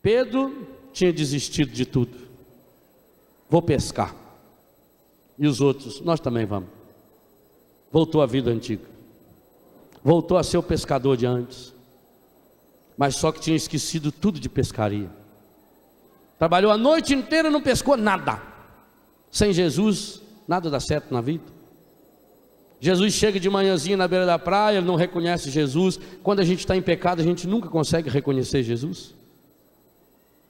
Pedro tinha desistido de tudo. Vou pescar. E os outros, nós também vamos. Voltou à vida antiga. Voltou a ser o pescador de antes. Mas só que tinha esquecido tudo de pescaria. Trabalhou a noite inteira e não pescou nada. Sem Jesus, nada dá certo na vida. Jesus chega de manhãzinha na beira da praia, ele não reconhece Jesus. Quando a gente está em pecado, a gente nunca consegue reconhecer Jesus.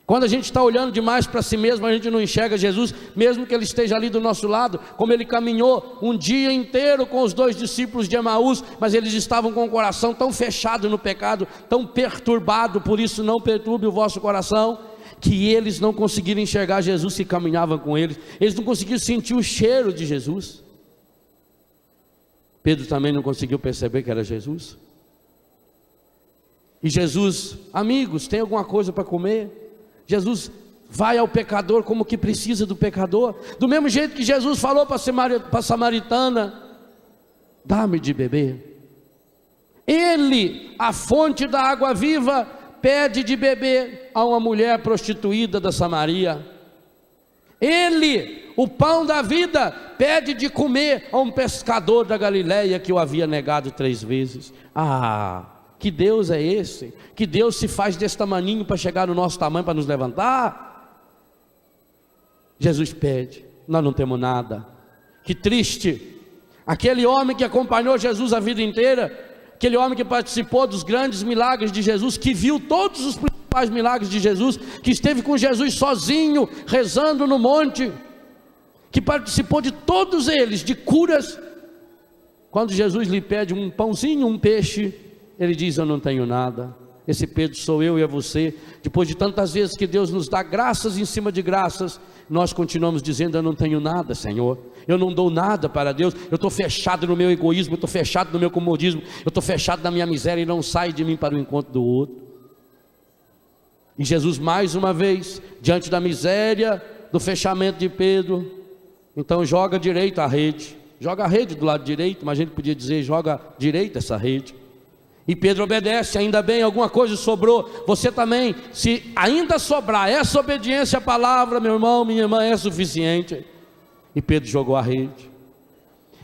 Quando a gente está olhando demais para si mesmo, a gente não enxerga Jesus, mesmo que ele esteja ali do nosso lado, como ele caminhou um dia inteiro com os 2 discípulos de Emaús, mas eles estavam com o coração tão fechado no pecado, tão perturbado, por isso não perturbe o vosso coração, que eles não conseguiram enxergar Jesus que caminhava com eles, eles não conseguiram sentir o cheiro de Jesus. Pedro também não conseguiu perceber que era Jesus. E Jesus, amigos, tem alguma coisa para comer? Jesus vai ao pecador como que precisa do pecador, do mesmo jeito que Jesus falou para a samaritana: dá-me de beber. Ele, a fonte da água viva, pede de beber a uma mulher prostituída da Samaria. Ele, o pão da vida, pede de comer a um pescador da Galileia que o havia negado 3 vezes. Que Deus é esse? Que Deus se faz desse tamaninho para chegar no nosso tamanho, para nos levantar? Jesus pede, nós não temos nada. Que triste, aquele homem que acompanhou Jesus a vida inteira, aquele homem que participou dos grandes milagres de Jesus, que viu todos os principais milagres de Jesus, que esteve com Jesus sozinho, rezando no monte, que participou de todos eles, de curas. Quando Jesus lhe pede um pãozinho, um peixe, ele diz: eu não tenho nada. Esse Pedro sou eu e é você. Depois de tantas vezes que Deus nos dá graças em cima de graças, nós continuamos dizendo: eu não tenho nada, Senhor, eu não dou nada para Deus, eu estou fechado no meu egoísmo, eu estou fechado no meu comodismo, eu estou fechado na minha miséria e não saio de mim para o encontro do outro. E Jesus mais uma vez, diante da miséria, do fechamento de Pedro, então joga direito a rede, joga a rede do lado direito, mas a gente podia dizer: joga direito essa rede. E Pedro obedece, ainda bem, alguma coisa sobrou. Você também, se ainda sobrar essa obediência à palavra, meu irmão, minha irmã, é suficiente. E Pedro jogou a rede.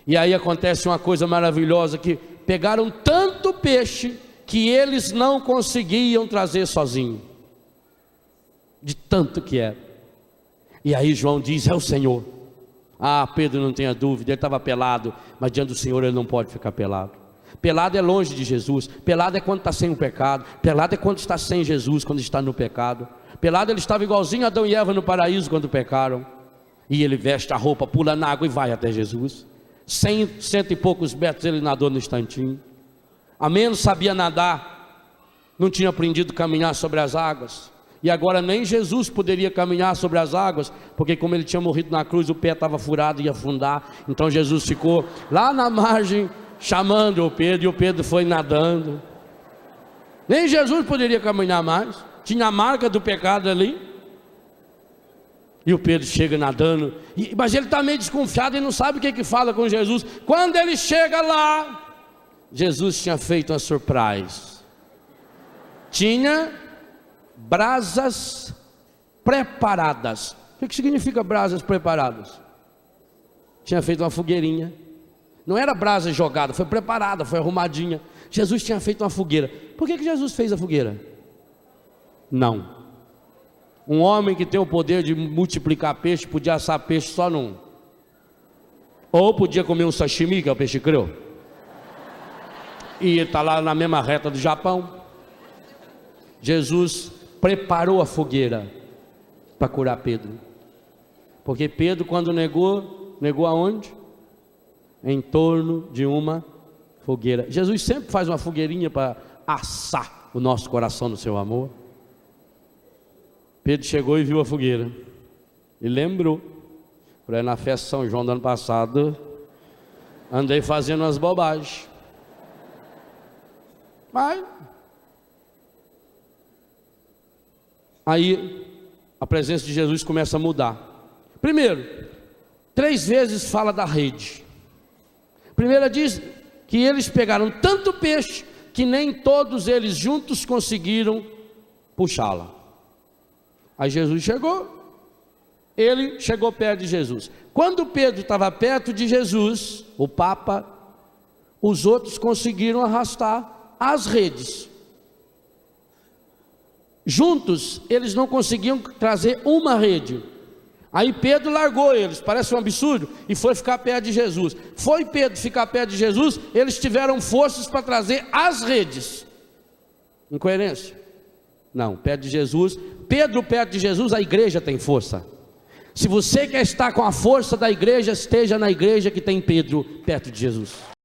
E aí acontece uma coisa maravilhosa, que pegaram tanto peixe que eles não conseguiam trazer sozinho, de tanto que era. E aí João diz: é o Senhor. Pedro, não tenha dúvida, ele estava pelado, mas diante do Senhor ele não pode ficar pelado. Pelado é longe de Jesus. Pelado é quando está sem o pecado. Pelado é quando está sem Jesus, quando está no pecado. Pelado ele estava igualzinho a Adão e Eva no paraíso quando pecaram. E ele veste a roupa, pula na água e vai até Jesus. 100 e poucos metros ele nadou no instantinho. A menos sabia nadar, não tinha aprendido a caminhar sobre as águas. E agora nem Jesus poderia caminhar sobre as águas, porque como ele tinha morrido na cruz, o pé estava furado e ia afundar. Então Jesus ficou lá na margem, chamando o Pedro, e o Pedro foi nadando. Nem Jesus poderia caminhar mais, tinha a marca do pecado ali. E o Pedro chega nadando, mas ele está meio desconfiado e não sabe o que fala com Jesus. Quando ele chega lá, Jesus tinha feito uma surpresa. Tinha brasas preparadas. O que significa brasas preparadas? Tinha feito uma fogueirinha. Não era brasa jogada, foi preparada, foi arrumadinha. Jesus tinha feito uma fogueira. Por que Jesus fez a fogueira? Não. Um homem que tem o poder de multiplicar peixe, podia assar peixe só num. Ou podia comer um sashimi, que é o peixe cru. E ele está lá na mesma reta do Japão. Jesus preparou a fogueira para curar Pedro. Porque Pedro, quando negou aonde? Em torno de uma fogueira. Jesus sempre faz uma fogueirinha para assar o nosso coração no seu amor. Pedro chegou e viu a fogueira e lembrou: para na festa de São João do ano passado, andei fazendo umas bobagens. Mas aí a presença de Jesus começa a mudar. Primeiro, 3 vezes fala da rede. Primeira diz que eles pegaram tanto peixe que nem todos eles juntos conseguiram puxá-la. Aí Jesus chegou. Ele chegou perto de Jesus. Quando Pedro estava perto de Jesus, o Papa, os outros conseguiram arrastar as redes. Juntos, eles não conseguiam trazer uma rede. Aí Pedro largou eles, parece um absurdo, e foi ficar perto de Jesus. Foi Pedro ficar perto de Jesus, eles tiveram forças para trazer as redes. Incoerência? Não, perto de Jesus, Pedro perto de Jesus, a igreja tem força. Se você quer estar com a força da igreja, esteja na igreja que tem Pedro perto de Jesus.